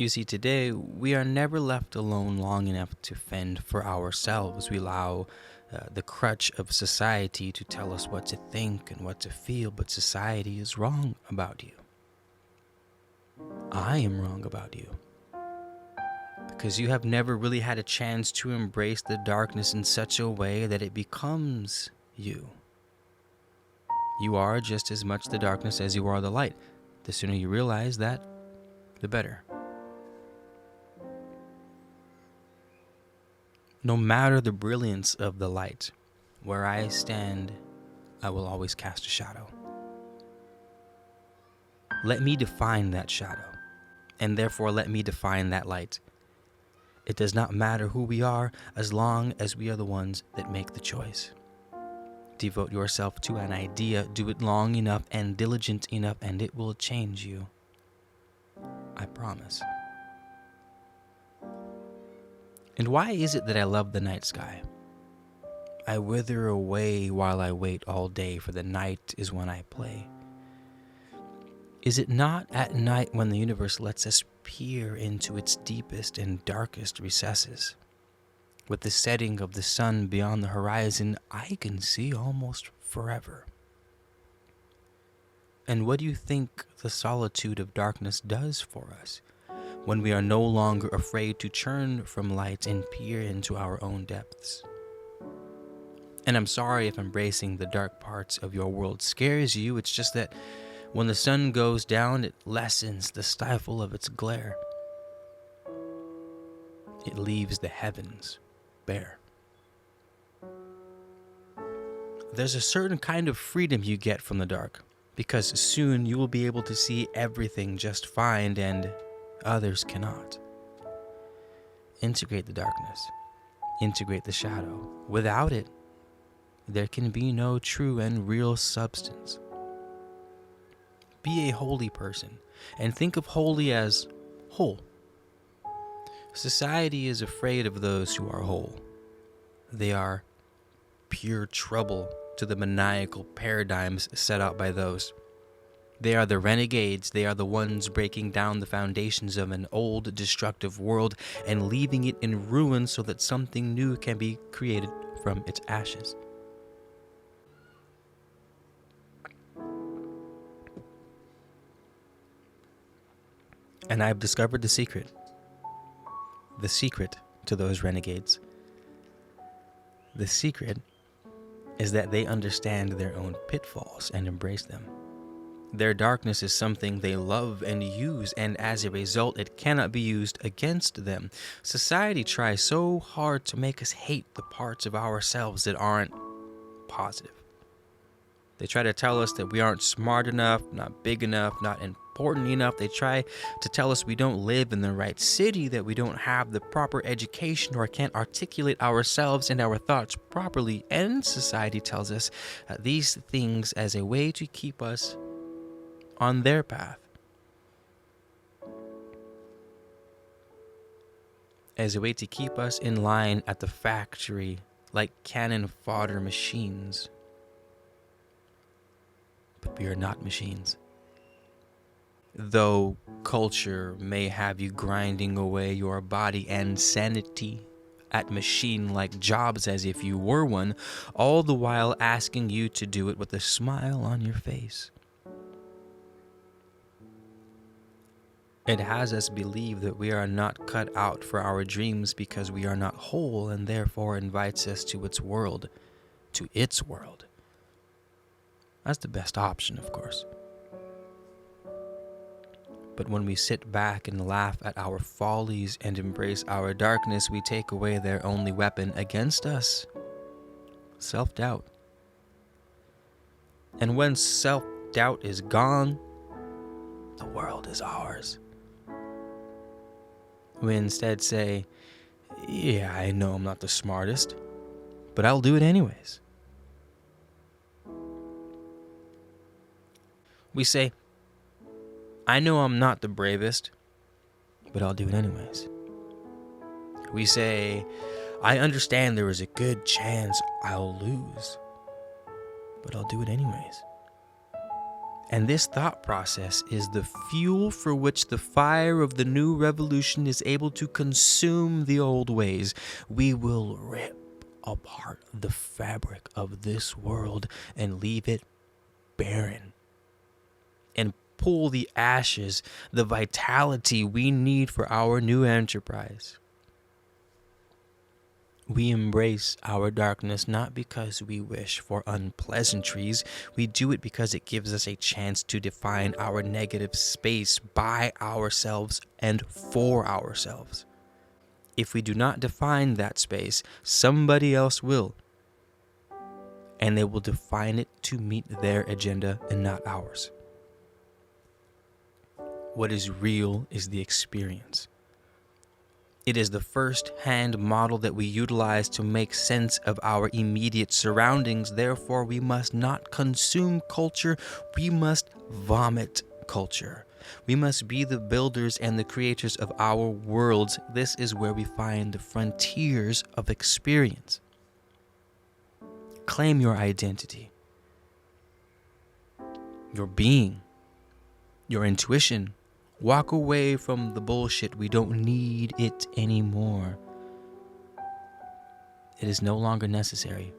You see, today we are never left alone long enough to fend for ourselves. We allow the crutch of society to tell us what to think and what to feel, but society is wrong about you. I am wrong about you. Because you have never really had a chance to embrace the darkness in such a way that it becomes you. You are just as much the darkness as you are the light. The sooner you realize that, the better. No matter the brilliance of the light, where I stand, I will always cast a shadow. Let me define that shadow, and therefore let me define that light. It does not matter who we are as long as we are the ones that make the choice. Devote yourself to an idea, do it long enough and diligent enough, and it will change you. I promise. And why is it that I love the night sky? I wither away while I wait all day, for the night is when I play. Is it not at night when the universe lets us peer into its deepest and darkest recesses? With the setting of the sun beyond the horizon, I can see almost forever. And what do you think the solitude of darkness does for us when we are no longer afraid to turn from light and peer into our own depths? And I'm sorry if embracing the dark parts of your world scares you. It's just that when the sun goes down, it lessens the stifle of its glare. It leaves the heavens bare. There's a certain kind of freedom you get from the dark, because soon you will be able to see everything just fine and others cannot. Integrate the darkness. Integrate the shadow. Without it, there can be no true and real substance. Be a holy person, and think of holy as whole. Society is afraid of those who are whole. They are pure trouble to the maniacal paradigms set out by those. They are the renegades. They are the ones breaking down the foundations of an old, destructive world and leaving it in ruins so that something new can be created from its ashes. And I've discovered the secret. The secret to those renegades. The secret is that they understand their own pitfalls and embrace them. Their darkness is something they love and use, and as a result, it cannot be used against them. Society tries so hard to make us hate the parts of ourselves that aren't positive. They try to tell us that we aren't smart enough, not big enough, not important enough. They try to tell us we don't live in the right city, that we don't have the proper education or can't articulate ourselves and our thoughts properly. And society tells us these things as a way to keep us on their path. As a way to keep us in line at the factory like cannon fodder machines. But we are not machines. Though culture may have you grinding away your body and sanity at machine-like jobs as if you were one, all the while asking you to do it with a smile on your face. It has us believe that we are not cut out for our dreams because we are not whole, and therefore invites us to its world, to its world. That's the best option, of course. But when we sit back and laugh at our follies and embrace our darkness, we take away their only weapon against us, self-doubt. And when self-doubt is gone, the world is ours. We instead say, yeah, I know I'm not the smartest, but I'll do it anyways. We say, I know I'm not the bravest, but I'll do it anyways. We say, I understand there is a good chance I'll lose, but I'll do it anyways. And this thought process is the fuel for which the fire of the new revolution is able to consume the old ways. We will rip apart the fabric of this world and leave it barren, and pull the ashes, the vitality we need for our new enterprise. We embrace our darkness not because we wish for unpleasantries. We do it because it gives us a chance to define our negative space by ourselves and for ourselves. If we do not define that space, somebody else will. And they will define it to meet their agenda and not ours. What is real is the experience. It is the first-hand model that we utilize to make sense of our immediate surroundings. Therefore, we must not consume culture. We must vomit culture. We must be the builders and the creators of our worlds. This is where we find the frontiers of experience. Claim your identity, your being, your intuition. Walk away from the bullshit. We don't need it anymore. It is no longer necessary.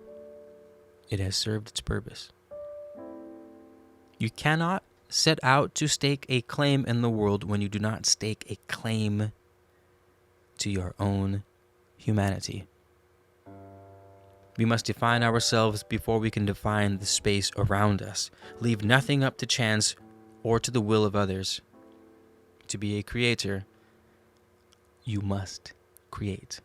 It has served its purpose. You cannot set out to stake a claim in the world when you do not stake a claim to your own humanity. We must define ourselves before we can define the space around us. Leave nothing up to chance or to the will of others. To be a creator, you must create.